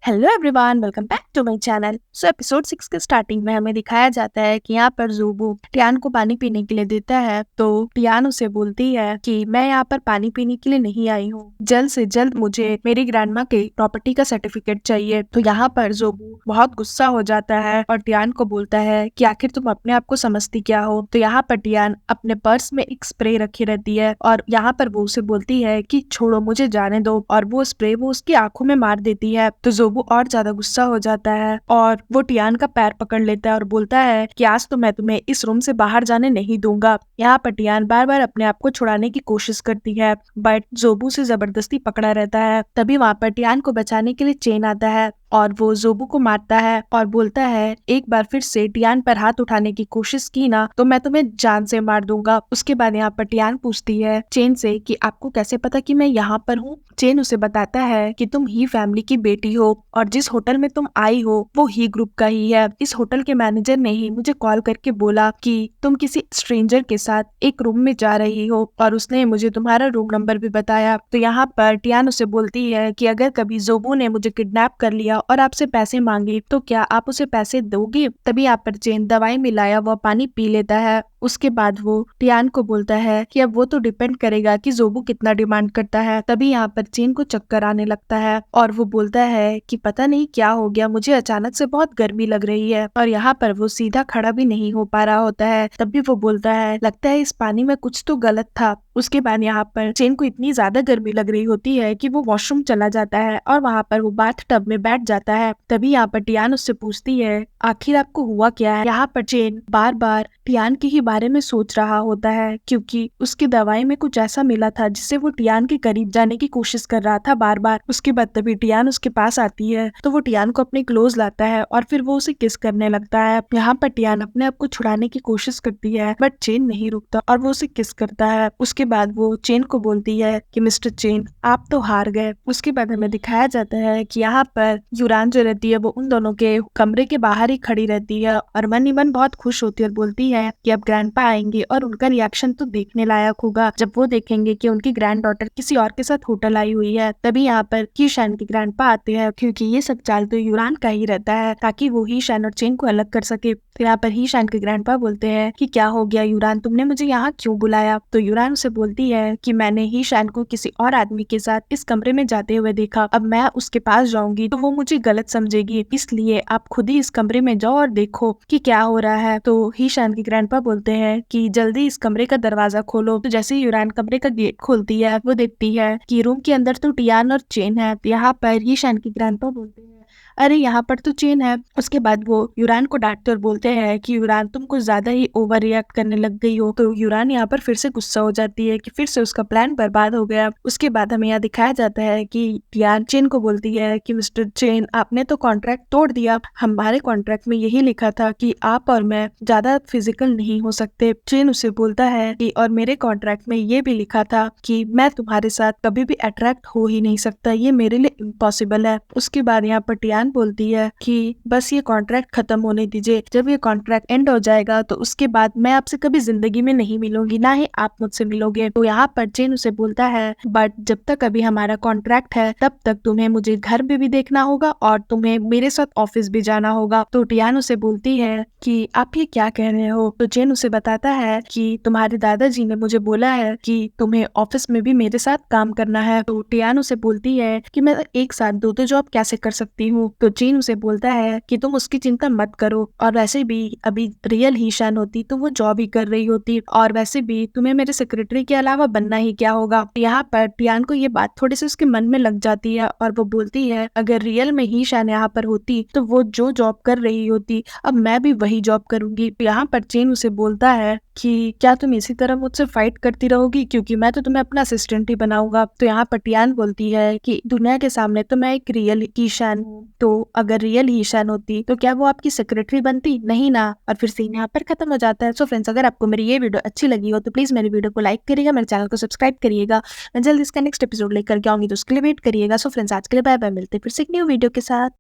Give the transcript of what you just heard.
Hello everyone, welcome back to my channel. So episode 6 के starting में हमें दिखाया जाता है कि यहाँ पर जोबू टियान को पानी पीने के लिए देता है, तो टियान उसे बोलती है कि मैं यहाँ पर पानी पीने के लिए नहीं आई हूँ, जल्द से जल्द मुझे मेरी ग्रैंडमा के प्रॉपर्टी का सर्टिफिकेट चाहिए। तो यहाँ पर जोबू बहुत गुस्सा हो जाता है और टियान को बोलता है कि आखिर तुम अपने आप को समझती क्या हो। तो यहाँ पर टियान अपने पर्स में एक स्प्रे रखी रहती है और यहाँ पर वो उसे बोलती है कि छोड़ो, मुझे जाने दो, और वो स्प्रे वो उसकी आंखों में मार देती है। तो जोबू और ज्यादा गुस्सा हो जाता है और वो टियान का पैर पकड़ लेता है और बोलता है कि आज तो मैं तुम्हें इस रूम से बाहर जाने नहीं दूंगा। यहाँ पर टियान बार बार अपने आप को छुड़ाने की कोशिश करती है, बट जोबू से जबरदस्ती पकड़ा रहता है। तभी वहाँ पर टियान को बचाने के लिए चेन आता है और वो जोबू को मारता है और बोलता है एक बार फिर से टियान पर हाथ उठाने की कोशिश की ना तो मैं तुम्हें जान से मार दूंगा। उसके बाद यहाँ पर टियान पूछती है चेन से कि आपको कैसे पता कि मैं यहाँ पर हूँ। चेन उसे बताता है कि तुम ही फैमिली की बेटी हो और जिस होटल में तुम आई हो वो ही ग्रुप का ही है। इस होटल के मैनेजर ने ही मुझे कॉल करके बोला कि तुम किसी स्ट्रेंजर के साथ एक रूम में जा रही हो और उसने मुझे तुम्हारा रूम नंबर भी बताया। तो यहाँ पर टियान उसे बोलती है कि अगर कभी जोबू ने मुझे किडनैप कर लिया और आपसे पैसे मांगे तो क्या आप उसे पैसे दोगे। तभी यहाँ पर चेन दवाई मिलाया वो पानी पी लेता है। उसके बाद वो टियान को बोलता है कि अब वो तो डिपेंड करेगा कि जोबू कितना डिमांड करता है। तभी यहाँ पर चेन को चक्कर आने लगता है और वो बोलता है कि पता नहीं क्या हो गया, मुझे अचानक से बहुत गर्मी लग रही है। और यहाँ पर वो सीधा खड़ा भी नहीं हो पा रहा होता है। तभी वो बोलता है लगता है इस पानी में कुछ तो गलत था। उसके बाद यहाँ पर चेन को इतनी ज्यादा गर्मी लग रही होती है कि वो वॉशरूम चला जाता है और वहाँ पर वो बाथ टब में बैठ जाता है। तभी यहाँ पर टियान उससे पूछती है आखिर आपको हुआ क्या है। यहाँ पर चेन बार बार टियान के ही बारे में सोच रहा होता है क्योंकि उसकी दवाई में कुछ ऐसा मिला था जिससे वो टियान के करीब जाने की कोशिश कर रहा था बार बार। उसके बाद तभी टियान उसके पास आती है तो वो टियान को अपने क्लोज लाता है और फिर वो उसे किस करने लगता है। यहाँ पर टियान अपने आप को छुड़ाने की कोशिश करती है बट चेन नहीं रुकता और वो उसे किस करता है। उसके बाद वो चेन को बोलती है कि मिस्टर चेन आप तो हार गए। उसके बाद हमें दिखाया जाता है कि यहाँ पर यूरान जो रहती है वो उन दोनों के कमरे के बाहर ही खड़ी रहती है और मन ही मन बहुत खुश होती है और बोलती है कि अब ग्रैंडपा आएंगे और उनका रिएक्शन तो देखने लायक होगा जब वो देखेंगे कि उनकी ग्रैंड डॉटर किसी और के साथ होटल आई हुई है। तभी यहाँ पर हीशान के ग्रैंडपा आते हैं क्योंकि ये सब चाल तो यूरान का ही रहता है ताकि वो हीशान और चेन को अलग कर सके। तो यहाँ पर हीशान के ग्रैंडपा बोलते हैं कि क्या हो गया यूरान, तुमने मुझे यहाँ क्यों बुलाया। तो यूरान उसे बोलती है कि मैंने हीशान को किसी और आदमी के साथ इस कमरे में जाते हुए देखा, अब मैं उसके पास जाऊंगी तो वो मुझे गलत समझेगी, इसलिए आप खुद ही इस कमरे में जाओ और देखो कि क्या हो रहा है। तो हीशान के ग्रैंडपा बोलते हैं कि जल्दी इस कमरे का दरवाजा खोलो। तो जैसे ही यूरान कमरे का गेट खोलती है वो देखती है कि रूम के अंदर तो टियान और चेन है। यहाँ पर हीशान के ग्रैंडपा बोलते हैं अरे यहाँ पर तो चेन है। उसके बाद वो यूरान को डांटते और बोलते हैं कि यूरान तुम कुछ ज्यादा ही ओवर रिएक्ट करने लग गई हो। तो यूरान यहाँ पर फिर से गुस्सा हो जाती है कि फिर से उसका प्लान बर्बाद हो गया। उसके बाद हमें यहाँ दिखाया जाता है कि टियान चेन को बोलती है कि मिस्टर चेन आपने तो कॉन्ट्रैक्ट तोड़ दिया, हमारे कॉन्ट्रैक्ट में यही लिखा था कि आप और मैं ज्यादा फिजिकल नहीं हो सकते। चेन उसे बोलता है कि और मेरे कॉन्ट्रैक्ट में ये भी लिखा था कि मैं तुम्हारे साथ कभी भी अट्रैक्ट हो ही नहीं सकता, ये मेरे लिए इम्पॉसिबल है। उसके बाद यहाँ पर टियान बोलती है कि बस ये कॉन्ट्रैक्ट खत्म होने दीजिए, जब ये कॉन्ट्रैक्ट एंड हो जाएगा तो उसके बाद मैं आपसे कभी जिंदगी में नहीं मिलूंगी, ना ही आप मुझसे मिलोगे। तो यहाँ पर चेन उसे बोलता है बट जब तक अभी हमारा कॉन्ट्रैक्ट है तब तक तुम्हें मुझे घर पे भी देखना होगा और तुम्हें मेरे साथ ऑफिस भी जाना होगा। तो टियान उसे बोलती है कि आप ये क्या कह रहे हो। तो चेन उसे बताता है कि तुम्हारे दादाजी ने मुझे बोला है कि तुम्हें ऑफिस में भी मेरे साथ काम करना है। तो टियान उसे बोलती है कि मैं एक साथ दो जॉब कैसे कर सकती हूँ। तो चेन उसे बोलता है कि तुम उसकी चिंता मत करो, और वैसे भी अभी रियल हीशान होती तो वो जॉब ही कर रही होती, और वैसे भी तुम्हें मेरे सेक्रेटरी के अलावा बनना ही क्या होगा। यहाँ पर टियान को ये बात थोड़ी सी उसके मन में लग जाती है और वो बोलती है अगर रियल में हीशान यहाँ पर होती तो वो जो जॉब कर रही होती अब मैं भी वही जॉब करूंगी। यहाँ पर चेन उसे बोलता है कि क्या तुम इसी तरह मुझसे फाइट करती रहोगी, क्योंकि मैं तो तुम्हें अपना असिस्टेंट ही बनाऊंगा। तो यहाँ पर टियान बोलती है कि दुनिया के सामने तो मैं एक रियल ईशान हूँ, तो अगर रियल ईशान होती तो क्या वो आपकी सेक्रेटरी बनती, नहीं ना। और फिर सीन यहाँ पर खत्म हो जाता है। सो फ्रेंड्स, अगर आपको मेरी ये वीडियो अच्छी लगी हो तो प्लीज मेरी वीडियो को लाइक करिएगा, मेरे चैनल को सब्सक्राइब करिएगा। मैं जल्द इसका नेक्स्ट एपिसोड लेकर के आऊंगी तो उसके लिए वेट करिएगा। सो फ्रेंड्स, आज के लिए बाय बाय, मिलते हैं फिर से एक न्यू वीडियो के साथ।